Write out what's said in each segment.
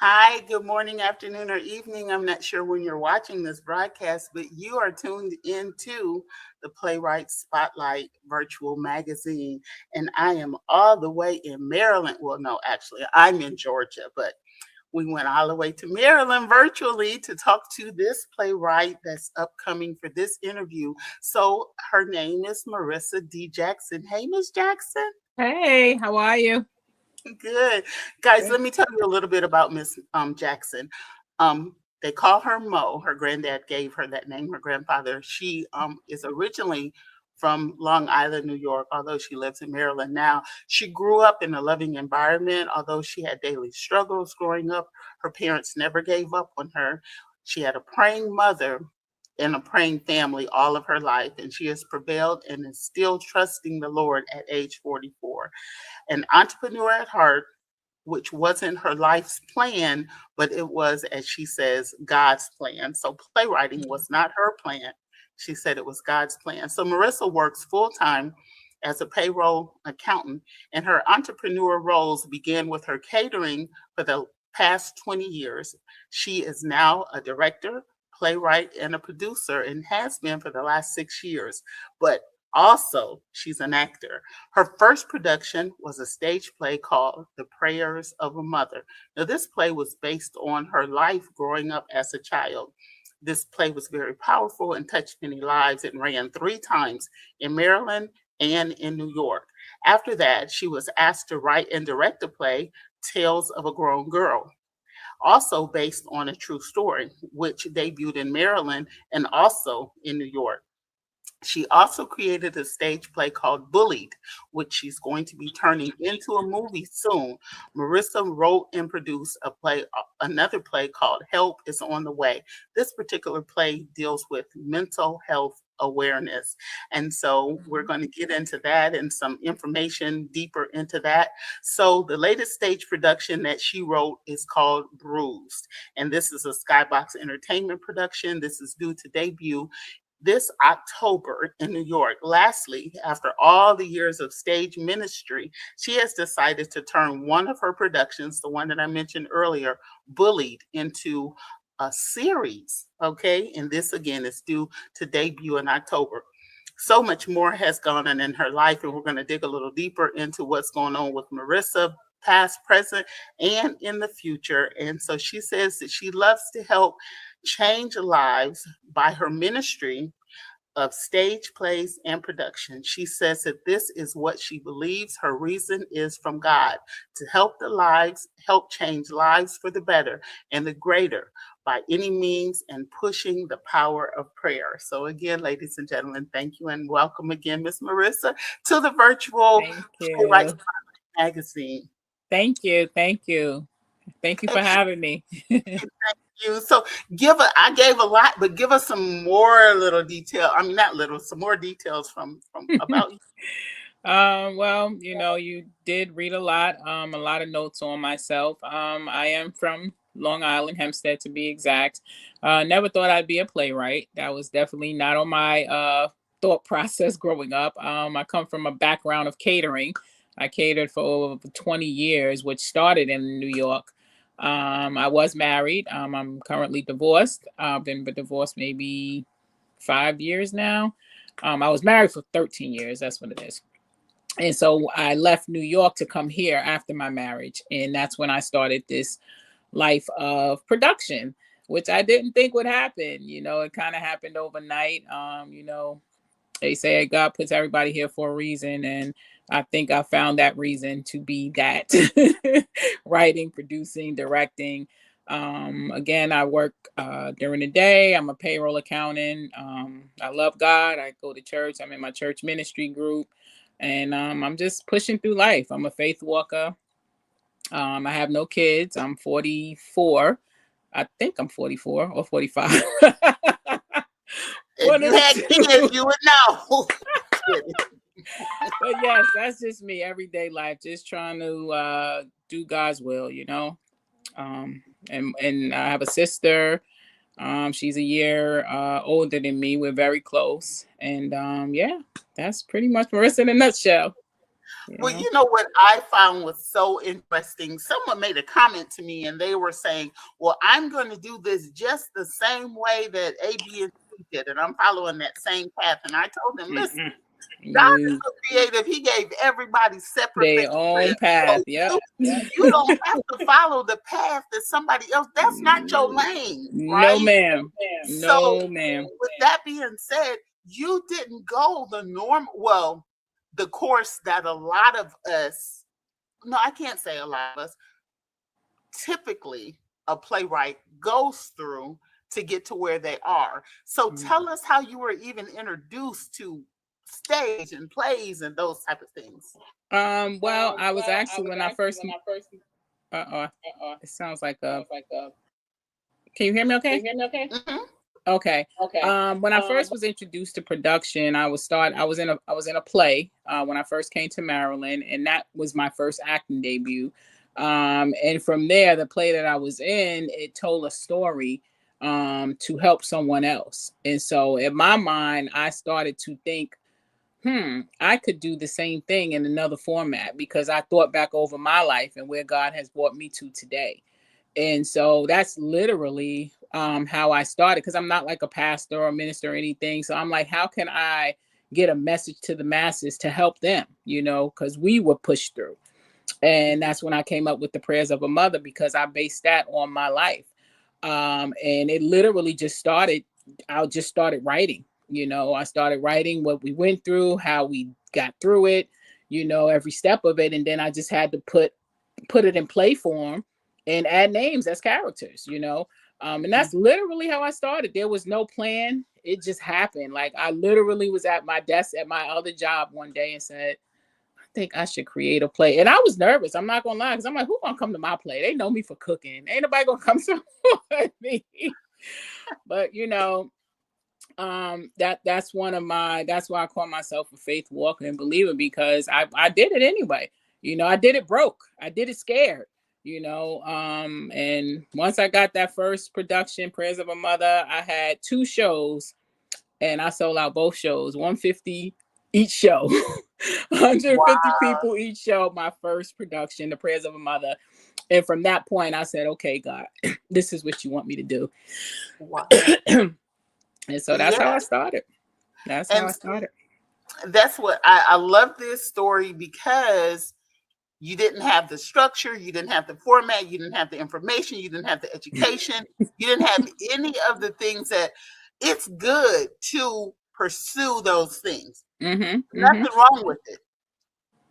Hi, good morning, afternoon, or evening. I'm not sure when you're watching this broadcast, but you are tuned into the Playwrights Spotlight virtual magazine. And I am all the way in Maryland. Well, no, actually, I'm in Georgia, but we went all the way to Maryland virtually to talk to this playwright that's upcoming for this interview. So her name is Marissa D. Jackson. Hey, Miss Jackson. Hey, how are you? Good. Guys, Good. let me tell you a little bit about Miss Jackson. They call her Mo. Her granddad gave her that name, her grandfather. She is originally from Long Island, New York, although she lives in Maryland now. She grew up in a loving environment, although she had daily struggles growing up. Her parents never gave up on her. She had a praying mother and a praying family all of her life, and she has prevailed and is still trusting the Lord at age 44. An entrepreneur at heart, which wasn't her life's plan, but it was, as she says, God's plan. So playwriting was not her plan. She said it was God's plan. So Marissa works full time as a payroll accountant, and her entrepreneur roles began with her catering for the past 20 years. She is now a director, playwright, and a producer, and has been for the last 6 years. But also, she's an actor. Her first production was a stage play called The Prayers of a Mother. Now, this play was based on her life growing up as a child. This play was very powerful and touched many lives. It ran 3 times in Maryland and in New York. After that, she was asked to write and direct a play, Tales of a Grown Girl, also based on a true story, which debuted in Maryland and also in New York. She also created a stage play called Bullied, which she's going to be turning into a movie soon. Marissa wrote and produced another play called Help is on the Way. This particular play deals with mental health awareness. And so we're Mhm. going to get into that and some information deeper into that. So the latest stage production that she wrote is called Bruised. And this is a Skybox Entertainment production. This is due to debut this October in New York. Lastly, after all the years of stage ministry, she has decided to turn one of her productions, the one that I mentioned earlier, Bullied, into a series. Okay. And this again is due to debut in October. So much more has gone on in her life, and we're going to dig a little deeper into what's going on with Marissa, past, present, and in the future. And so she says that she loves to help change lives by her ministry of stage plays and production. She says that this is what she believes her reason is from God, to help the lives, help change lives for the better and the greater by any means, and pushing the power of prayer. So again, ladies and gentlemen, thank you and welcome again, Miss Marissa, to the virtual Thank Playwrights you. magazine. Thank you. Thank you. Thank you for having me. You. So I gave a lot, but give us some more little detail. I mean, not little, some more details from about you. Well, you did read a lot of notes on myself. I am from Long Island, Hempstead to be exact. Never thought I'd be a playwright. That was definitely not on my thought process growing up. I come from a background of catering. I catered for over 20 years, which started in New York. I was married. I'm currently divorced. I've been divorced maybe 5 years now. I was married for 13 years. That's what it is. And so I left New York to come here after my marriage. And that's when I started this life of production, which I didn't think would happen. It kind of happened overnight. They say God puts everybody here for a reason. And I think I found that reason to be that writing, producing, directing. Again, I work during the day. I'm a payroll accountant. I love God. I go to church. I'm in my church ministry group. And I'm just pushing through life. I'm a faith walker. I have no kids. I'm 44. I think I'm 44 or 45. If One you of the had kids, two. you would know. But yes, that's just me. Everyday life, just trying to do God's will, and I have a sister. She's a year older than me. We're very close, and yeah, that's pretty much Marissa in a nutshell. Well, Yeah. you know what I found was so interesting? Someone made a comment to me and they were saying, well, I'm going to do this just the same way that A, B, and C did. And I'm following that same path. And I told them, listen, Mm-mm. God is You so creative. He gave everybody separate their own fingerprints. path. So Yep. you don't have to follow the path that somebody else. That's not your lane, No, right? ma'am. So No, ma'am. with that being said, you didn't go the norm. Well, the course that a lot of us, no, I can't say a lot of us, typically a playwright goes through to get to where they are. So tell us how you were even introduced to stage and plays and those type of things. Well, I was actually when I first. Uh oh, it sounds like a. Can you hear me? Okay. Mhm. Okay. When I first was introduced to production, I was in a play when I first came to Maryland, and that was my first acting debut. And from there, the play that I was in, it told a story to help someone else. And so in my mind, I started to think, I could do the same thing in another format because I thought back over my life and where God has brought me to today. And so that's literally how I started, because I'm not like a pastor or a minister or anything. So I'm like, how can I get a message to the masses to help them, because we were pushed through. And that's when I came up with the prayers of a mother, because I based that on my life. And it literally just started, I just started writing. I started writing what we went through, how we got through it, every step of it. And then I just had to put it in play form and add names as characters. And that's literally how I started. There was no plan. It just happened. Like, I literally was at my desk at my other job one day and said, I think I should create a play. And I was nervous. I'm not gonna lie, because I'm like, who gonna come to my play? They know me for cooking. Ain't nobody gonna come support me. But that's why I call myself a faith walker and believer, because I did it anyway. I did it broke. I did it scared. And once I got that first production, Prayers of a Mother, I had 2 shows and I sold out both shows, 150 each show. 150 Wow. people each show, my first production, The Prayers of a Mother. And from that point, I said, okay, God, this is what you want me to do. Wow. And so that's how Yeah. I started. That's how And I started. that's what I love this story, because you didn't have the structure, you didn't have the format, you didn't have the information, you didn't have the education, you didn't have any of the things that it's good to pursue those things. Mm-hmm. Mm-hmm. Nothing wrong with it.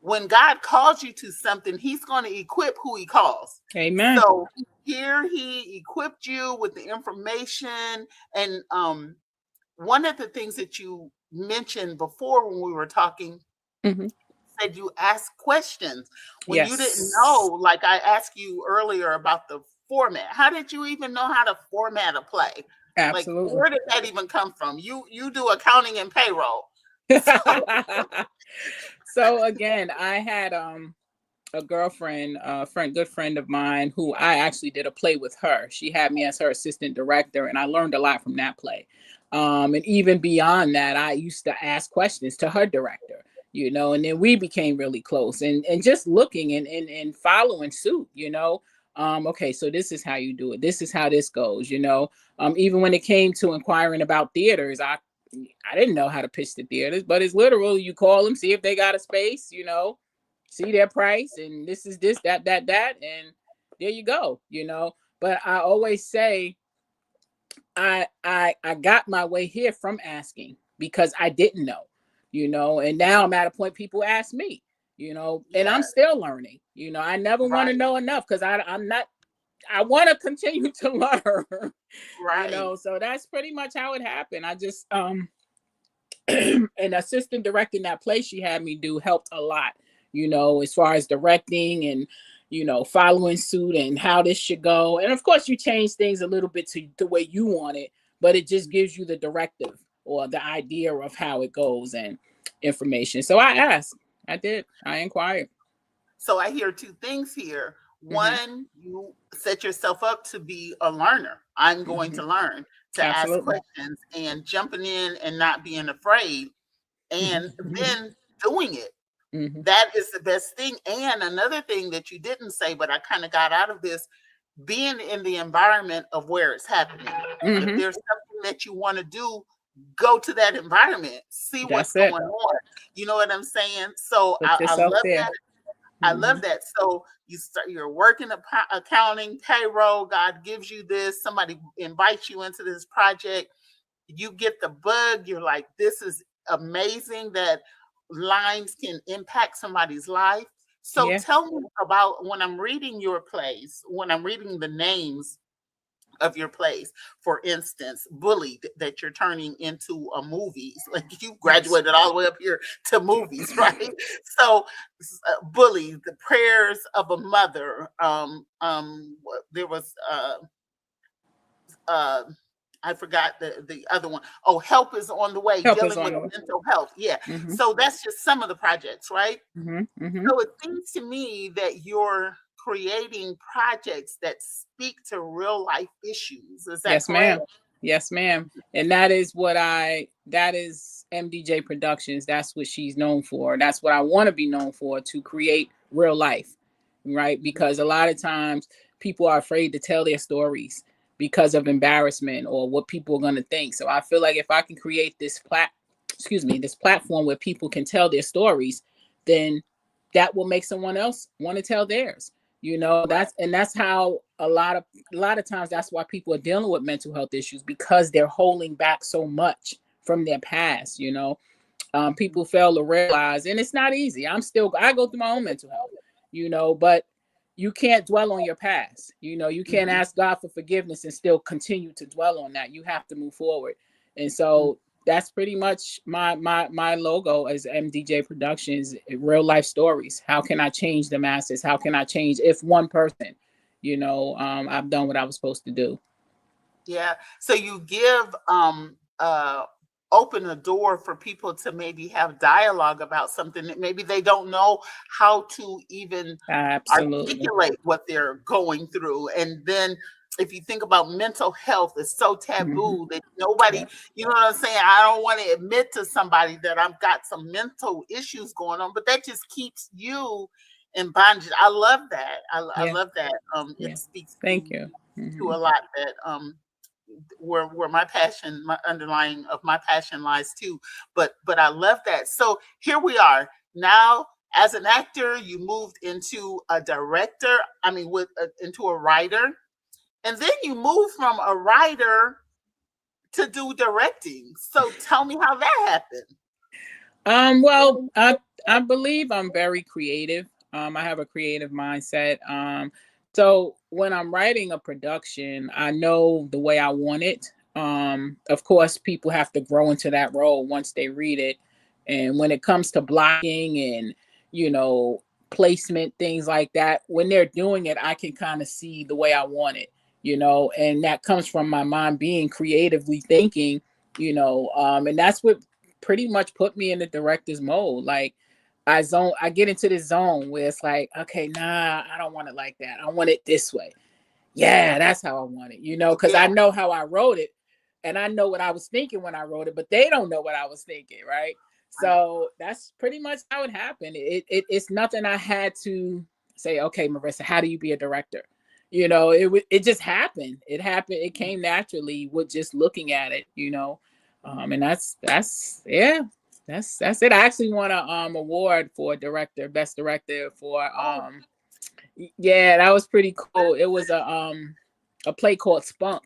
When God calls you to something, He's going to equip who He calls. Amen. So here He equipped you with the information. And one of the things that you mentioned before when we were talking, Mm-hmm. said you ask questions when you didn't know. Yes. Like I asked you earlier about the format. How did you even know how to format a play? Like, Absolutely. where did that even come from? You do accounting and payroll. So So again, I had a girlfriend, good friend of mine, who I actually did a play with her. She had me as her assistant director, and I learned a lot from that play. And even beyond that, I used to ask questions to her director, and then we became really close, and just looking and following suit, okay, so this is how you do it. This is how this goes, even when it came to inquiring about theaters, I didn't know how to pitch the theaters, but it's literal. You call them, see if they got a space, see their price, and this is this, that, and there you go, But I always say I got my way here from asking, because I didn't know, and now I'm at a point people ask me, and I'm yeah, still learning. I never want to right, know enough, because I'm not. I want to continue to learn, right. So that's pretty much how it happened. I just an assistant directing that play she had me do helped a lot, as far as directing and, following suit and how this should go. And of course, you change things a little bit to the way you want it, but it just gives you the directive or the idea of how it goes and information. So I asked, I inquired. So I hear two things here. Mm-hmm. One, you set yourself up to be a learner. I'm going Mm-hmm. to learn, to ask Absolutely. questions and jumping in and not being afraid, and then doing it. Hmm. That is the best thing. And another thing that you didn't say, but I kind of got out of this, being in the environment of where it's happening. If Hmm. there's something that you want to do, go to that environment, see what's That's it. going on. You know what I'm saying? So Put I yourself love there. that. I Hmm. love that. So you're working accounting, payroll. God gives you this. Somebody invites you into this project. You get the bug. You're like, this is amazing that lines can impact somebody's life. So Yeah. tell me about, when I'm reading your plays, when I'm reading the names of your plays, for instance, Bullied, that you're turning into a movies, like you Yes. graduated all the way up here to movies, right? So Bullied, The Prayers of a Mother, there was uh I forgot the other one. Oh, Help is on the Way, Help is dealing on with the way. mental health. Yeah. Hmm. So that's just some of the projects, right? Hmm. Hmm. So it seems to me that you're creating projects that speak to real life issues. Is that Yes, correct? ma'am. Yes, ma'am. And that is what that is MDJ Productions. That's what she's known for. That's what I want to be known for, to create real life, right? Because a lot of times people are afraid to tell their stories because of embarrassment or what people are going to think. So I feel like if I can create this platform where people can tell their stories, then that will make someone else want to tell theirs. Right. That's how a lot of times that's why people are dealing with mental health issues, because they're holding back so much from their past. People fail to realize, and it's not easy. I go through my own mental health, but you can't dwell on your past. You can't Mhm. ask God for forgiveness and still continue to dwell on that. You have to move forward. And Mhm. so that's pretty much my logo as MDJ Productions, real life stories. How can I change the masses? How can I change if one person, I've done what I was supposed to do. Yeah. So you give open a door for people to maybe have dialogue about something that maybe they don't know how to even Absolutely. articulate what they're going through. And then if you think about mental health, it's so Hmm. taboo that nobody, Yeah. you know what I'm saying? I don't want to admit to somebody that I've got some mental issues going on, but that just keeps you in bondage. I love that. I Yeah. love that. Yeah. It speaks Thank you. to Hmm. a lot that where my passion, my underlying of my passion lies too. But I love that. So here we are now. As an actor, you moved into a director. I mean, into a writer, and then you moved from a writer to do directing. So tell me how that happened. Well, I believe I'm very creative. I have a creative mindset. So when I'm writing a production, I know the way I want it. Of course, people have to grow into that role once they read it. And when it comes to blocking and, you know, placement, things like that, when they're doing it, I can kind of see the way I want it, and that comes from my mind being creatively thinking, and that's what pretty much put me in the director's mode. Like I get into this zone where it's like, okay, nah, I don't want it like that. I want it this way. Yeah, that's how I want it, because I Yeah. know how I wrote it and I know what I was thinking when I wrote it, but they don't know what I was thinking, right? Right. So that's pretty much how it happened. It's nothing I had to say, okay, Marissa, how do you be a director? It just happened. It happened. It came naturally with just looking at it. And that's yeah, that's it. I actually won a award for director, best director for Oh, yeah, that was pretty cool. It was a play called Spunk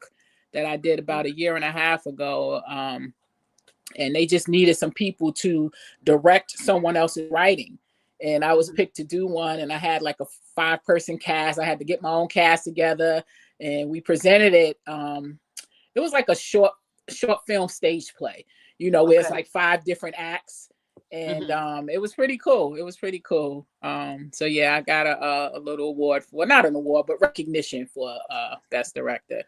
that I did about a year and a half ago. And they just needed some people to direct someone else's writing. And I was mhm. picked to do one, and I had like a 5-person cast. I had to get my own cast together, and we presented it. It was like a short film stage play, where it's Okay. like 5 different acts, and Hmm. it was pretty cool. It was pretty cool. So yeah, I got a little award for, well, not an award, but recognition for best director.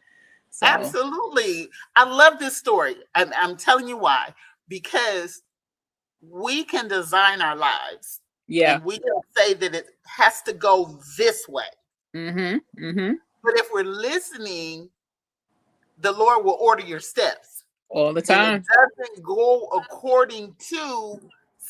So Absolutely. I love this story. I'm telling you why. Because we can design our lives yeah. and we can say that it has to go this way. Mhm. Mhm. But if we're listening, the Lord will order your steps. All the And it time. doesn't go according to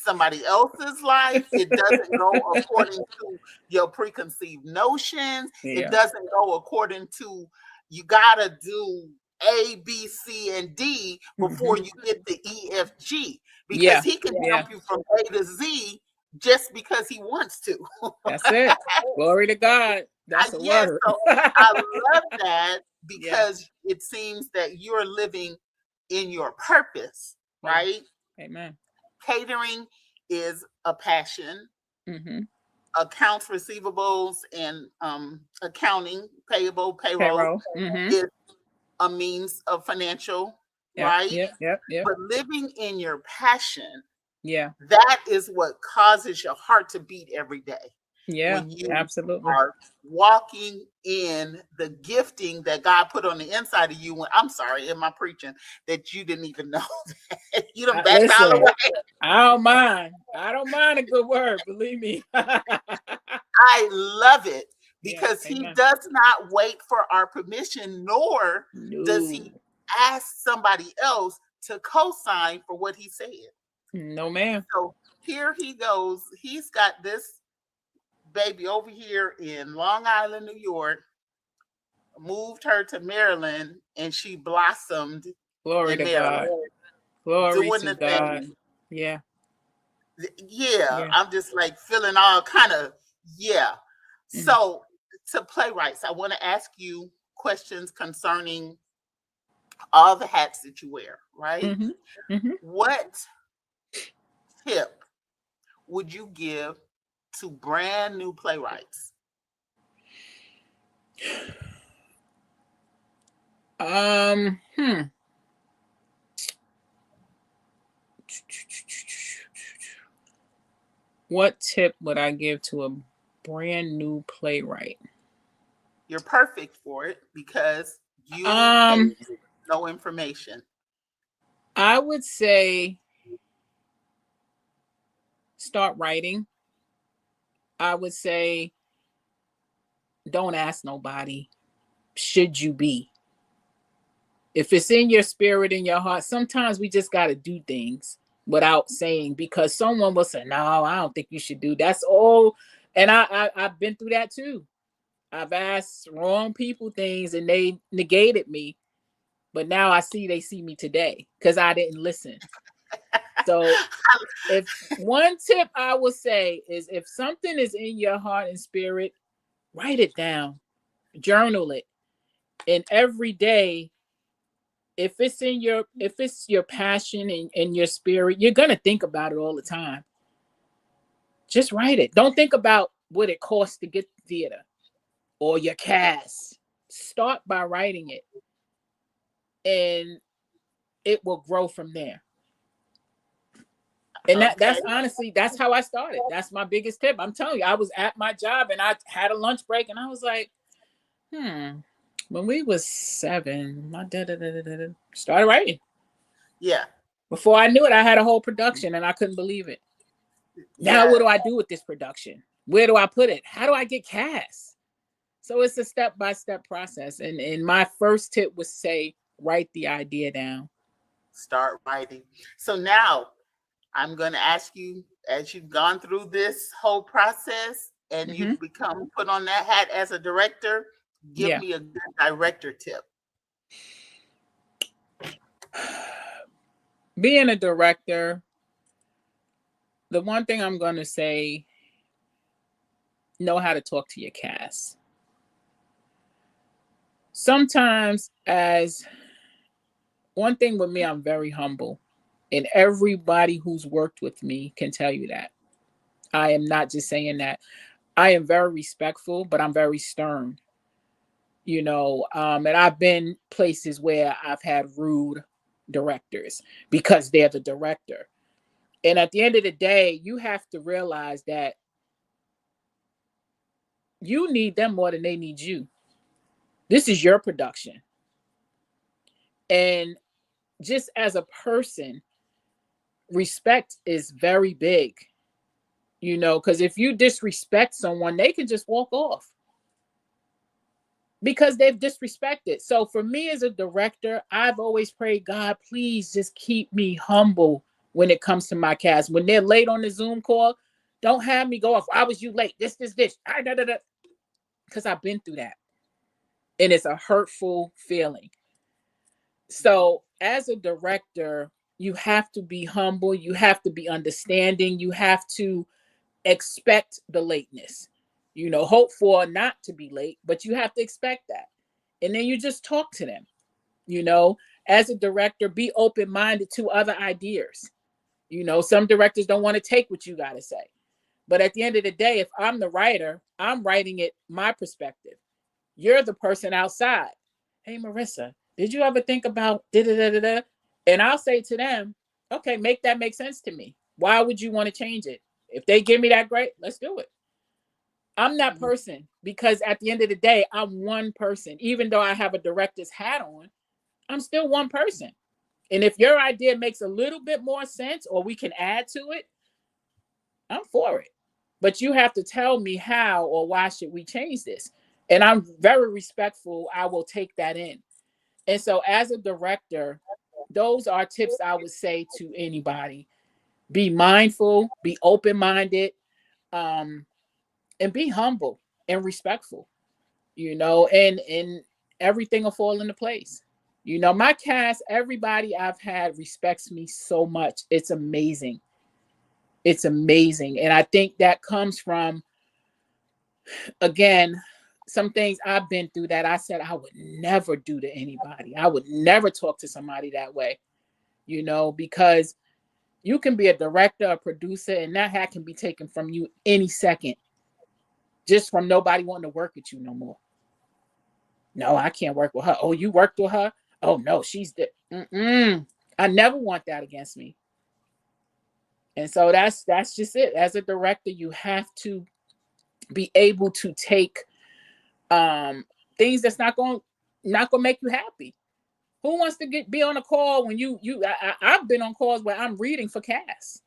somebody else's life. It doesn't go according to your preconceived notions. It Yeah. doesn't go according to you gotta do A, B, C, and D before Hmm. you get the E, F, G. Because Yeah. he can Yeah. jump you from A to Z just because he wants to. That's it. Glory to God. That's a Yes, word. so I love that Yeah. because it seems that you're living in your purpose, Yeah. right? Amen. Catering is a passion. Hmm. Accounts receivables and accounting, payroll Payroll. Hmm. is a means of financial, Yep. right? Yep. Yep. Yep. But living in your passion, Yeah. that is what causes your heart to beat every day. Yeah. When you Absolutely. are walking in the gifting that God put on the inside of you. When I'm sorry, am I preaching that you didn't even know that you done backed all the Listen, way? I don't mind. I don't mind a good word. Believe me. I love it Yeah. because He Amen. does not wait for our permission, nor does He No. ask somebody else to co-sign for what He said. No, ma'am. So here he goes. He's got this baby over here in Long Island, New York, moved her to Maryland, and she blossomed Glory in to God. Maryland, Glory doing to the God. thing. Yeah. Yeah, Yeah. I'm just like feeling all kind of, yeah. Hmm. So, to Playwrights, I want to ask you questions concerning all the hats that you wear, right? Hmm. Hmm. What tip would you give to brand new playwrights? Um. Hmm. What tip would I give to a brand new playwright? You're perfect for it because you came Um. with no information. I would say start writing. I would say don't ask nobody. Should you be? If it's in your spirit, in your heart, sometimes we just got to do things without saying because someone will say, "No, I don't think you should do." That's all, and I've been through that too. I've asked wrong people things and they negated me, but now I see they see me today because I didn't listen. So, if one tip I will say is if something is in your heart and spirit, write it down, journal it, and every day if it's your passion and your spirit, you're gonna think about it all the time. Just write it. Don't think about what it costs to get the theater or your cast. Start by writing it and it will grow from there. And Okay. that's honestly that's how I started. That's my biggest tip. I'm telling you, I was at my job and I had a lunch break and I was like, when we was 7, my started writing. Yeah. Before I knew it, I had a whole production and I couldn't believe it. Now, what Yes. do I do with this production? Where do I put it? How do I get cast? So it's a step by step process. And my first tip was say, write the idea down. Start writing. So now I'm going to ask you, as you've gone through this whole process and Hmm. you've become put on that hat as a director, give Yeah. me a good director tip. Being a director, the one thing I'm going to say, know how to talk to your cast. Sometimes, as one thing with me, I'm very humble. And everybody who's worked with me can tell you that. I am not just saying that. I am very respectful, but I'm very stern. And I've been places where I've had rude directors because they're the director. And at the end of the day, you have to realize that you need them more than they need you. This is your production. And just as a person, respect is very big, because if you disrespect someone, they can just walk off because they've disrespected. So for me as a director, I've always prayed, God, please just keep me humble when it comes to my cast. When they're late on the Zoom call, don't have me go off. Why was you late? This. Because I've been through that. And it's a hurtful feeling. So as a director, you have to be humble. You have to be understanding. You have to expect the lateness. Hope for not to be late, but you have to expect that. And then you just talk to them. You know, as a director, be open minded to other ideas. Some directors don't want to take what you got to say. But at the end of the day, if I'm the writer, I'm writing it my perspective. You're the person outside. Hey, Marissa, did you ever think about da da da da da? And I'll say to them, okay, make that make sense to me. Why would you want to change it? If they give me that, great, let's do it. I'm that person because at the end of the day, I'm one person. Even though I have a director's hat on, I'm still one person. And if your idea makes a little bit more sense or we can add to it, I'm for it. But you have to tell me how or why should we change this. And I'm very respectful. I will take that in. And so as a director, those are tips I would say to anybody. Be mindful, be open-minded, um, and be humble and respectful, and everything will fall into place. My cast, everybody I've had respects me so much. It's amazing. It's amazing. And I think that comes from, again, some things I've been through that I said I would never do to anybody. I would never talk to somebody that way, because you can be a director, a producer, and that hat can be taken from you any second just from nobody wanting to work with you no more. No, I can't work with her. Oh, you worked with her? Oh, no, she's the. I never want that against me. And so that's just it. As a director, you have to be able to take things that's not gonna make you happy. Who wants to be on a call when I've been on calls where I'm reading for cast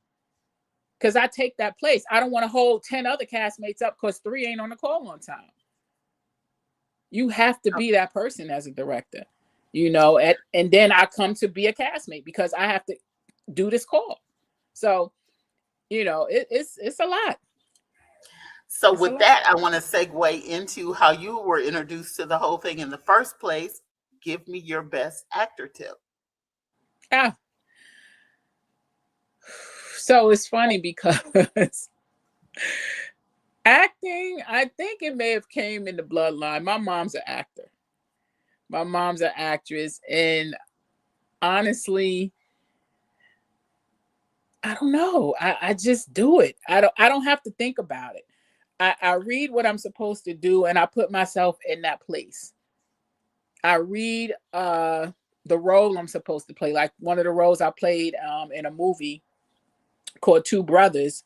because I take that place. I don't want to hold 10 other castmates up because 3 ain't on the call on time. You have to be that person as a director, and then I come to be a castmate because I have to do this call. So, it's a lot. So with that, I want to segue into how you were introduced to the whole thing in the first place. Give me your best actor tip. Ah, so it's funny because acting, I think it may have came in the bloodline. My mom's an actor. My mom's an actress, and honestly, I don't know. I just do it. I don't have to think about it. I read what I'm supposed to do and I put myself in that place. I read the role I'm supposed to play. Like one of the roles I played in a movie called Two Brothers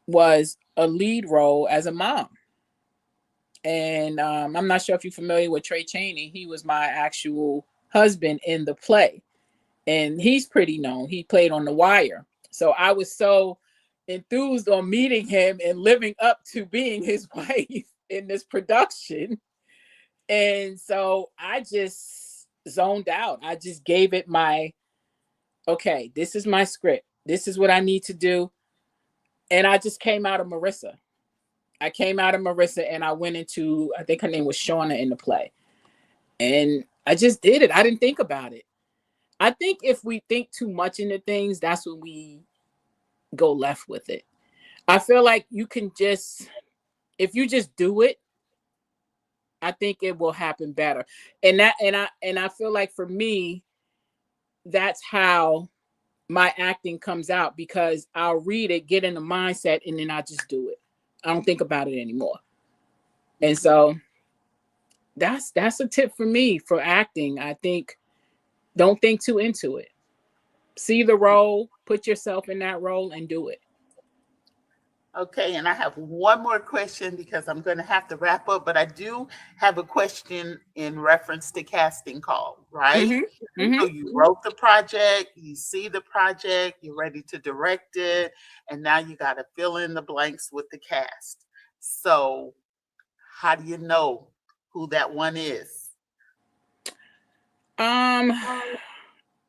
was a lead role as a mom. And I'm not sure if you're familiar with Trey Chaney. He was my actual husband in the play. And he's pretty known. He played on The Wire. So I was so enthused on meeting him and living up to being his wife in this production. And so I just zoned out. I just gave it okay, this is my script. This is what I need to do. And I just came out of Marissa. I came out of Marissa and I went into, I think her name was Shauna in the play. And I just did it. I didn't think about it. I think if we think too much into things, that's when we go left with it. I feel like you can just, if you just do it, I think it will happen better. And I feel like for me, that's how my acting comes out because I'll read it, get in the mindset, and then I just do it. I don't think about it anymore. And so that's a tip for me for acting. I think don't think too into it. See the role, put yourself in that role and do it. Okay, and I have one more question because I'm going to have to wrap up, but I do have a question in reference to casting call, right? Mm-hmm. Mm-hmm. So you wrote the project, you see the project, you're ready to direct it, and now you got to fill in the blanks with the cast. So, how do you know who that one is? Um,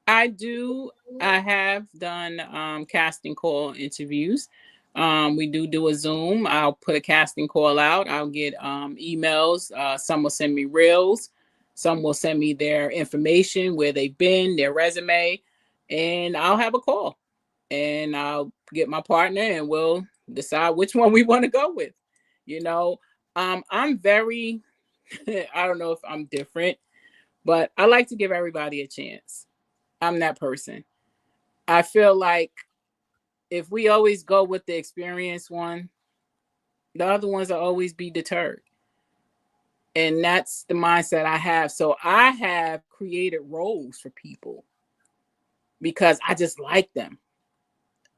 I do. I have done casting call interviews. We do a Zoom. I'll put a casting call out. I'll get emails. Some will send me reels. Some will send me their information, where they've been, their resume, and I'll have a call. And I'll get my partner, and we'll decide which one we want to go with. You know, I'm very. I don't know if I'm different, but I like to give everybody a chance. I'm that person. I feel like if we always go with the experienced one, the other ones will always be deterred. And that's the mindset I have. So I have created roles for people because I just like them.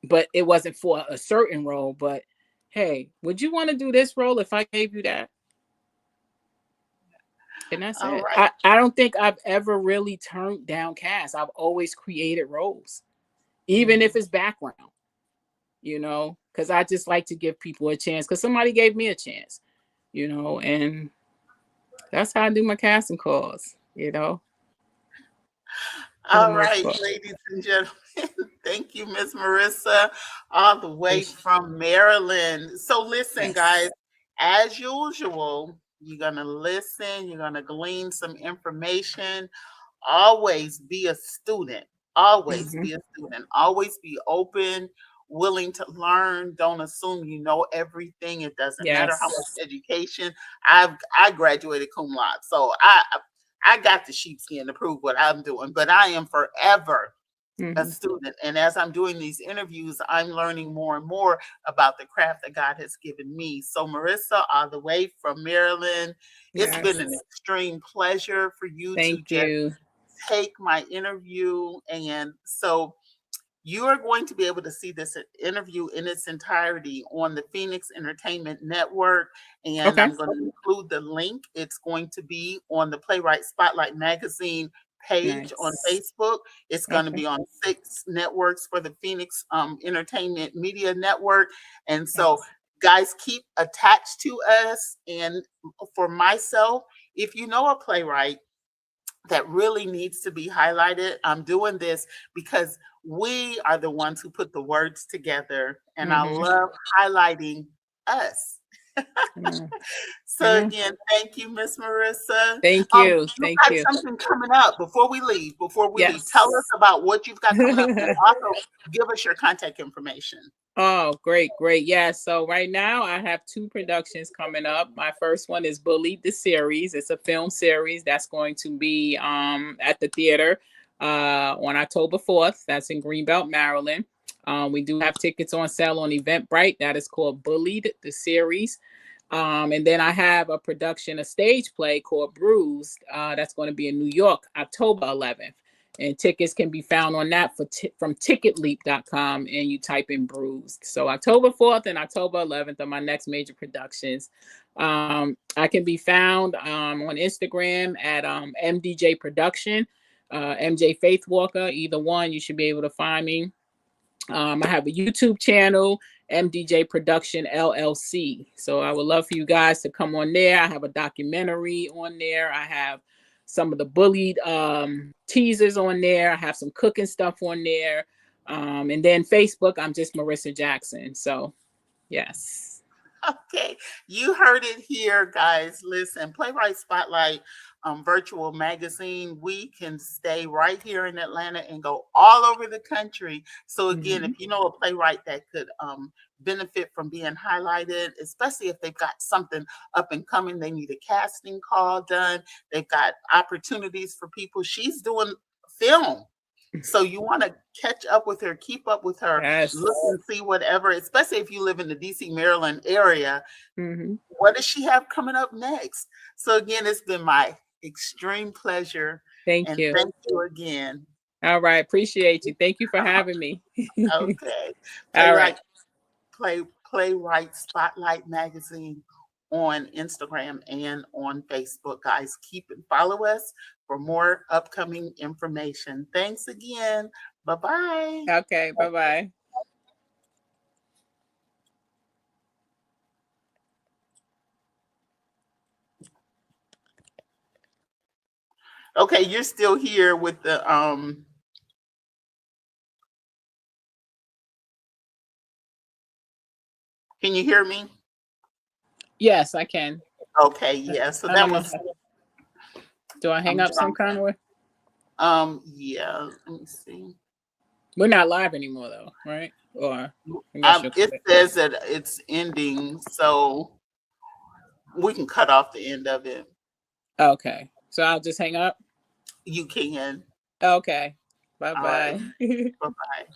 But it wasn't for a certain role. But hey, would you want to do this role if I gave you that? And that's All it. right. I don't think I've ever really turned down cast. I've always created roles, even if Mhm. it's background. Because I just like to give people a chance because somebody gave me a chance, and that's how I do my casting calls, for the All most right, part. ladies and gentlemen, thank you, Miss Marissa, all the way Yes. from Maryland. So, listen, guys, Yes. as usual, you're going to listen, you're going to glean some information. Always be a student. Always Hmm. be a student. Always be open, willing to learn. Don't assume you know everything. It doesn't matter how much Yes. education. I graduated cum laude, so I got the sheepskin to prove what I'm doing, but I am forever a Hmm. student. And as I'm doing these interviews, I'm learning more and more about the craft that God has given me. So, Marissa, all the way from Maryland, it's been an Yes. extreme pleasure for you to Thank just you. take my interview. And so you are going to be able to see this interview in its entirety on the Phoenix Entertainment Network. And Okay. I'm going to include the link. It's going to be on the Playwright Spotlight Magazine page on Nice. Facebook. It's going to Okay. be on 6 networks for the Phoenix Entertainment Media Network. And so, Yes. guys, keep attached to us. And for myself, if you know a playwright that really needs to be highlighted. I'm doing this because we are the ones who put the words together, and I Hmm. love highlighting us. Amen. So Amen. again, thank you, Miss Marissa. Thank you. You Thank got you. something coming up before we leave. Before we leave, tell us Yes. about what you've got coming up, and also give us your contact information. Oh, great, great. Yeah. So right now I have two productions coming up. My first one is Bullied the series. It's a film series that's going to be at the theater on October 4th. That's in Greenbelt, Maryland. We do have tickets on sale on Eventbrite. That is called Bullied the series. And then I have a production, a stage play called Bruised. That's going to be in New York, October 11th. And tickets can be found on that from ticketleap.com, and you type in Bruised. So October 4th and October 11th are my next major productions. I can be found on Instagram at MDJ Production, MJ Faith Walker. Either one, you should be able to find me. I have a YouTube channel, MDJ Production LLC. So I would love for you guys to come on there. I have a documentary on there. I have some of the bullied teasers on there. I have some cooking stuff on there. And then Facebook, I'm just Marissa Jackson. So, yes. Okay, you heard it here, guys. Listen, Playwright Spotlight virtual magazine. We can stay right here in Atlanta and go all over the country. So again, if Mhm. you know a playwright that could benefit from being highlighted, especially if they've got something up and coming, they need a casting call done. They've got opportunities for people. She's doing film. So you want to catch up with her, keep up with her, look Yes. and see whatever, especially if you live in the DC, Maryland area. Hmm. What does she have coming up next? So again, it's been my extreme pleasure. Thank And you. thank you again. All right. Appreciate you. Thank you for having me. Okay. All right. Playwright Playwright Spotlight Magazine on Instagram and on Facebook. Guys, keep and follow us for more upcoming information. Thanks again. Bye-bye. Okay. Bye bye. Okay, you're still here with the Can you hear me? Yes, I can. Okay, yeah. So I that don't know. was Do I hang I'm up some drunk. kind of way? Yeah. Let me see. We're not live anymore, though, right? Or I guess you'll cut It it. says that it's ending, so we can cut off the end of it. Okay. So I'll just hang up. You can. Okay. Bye All right. bye. Bye bye.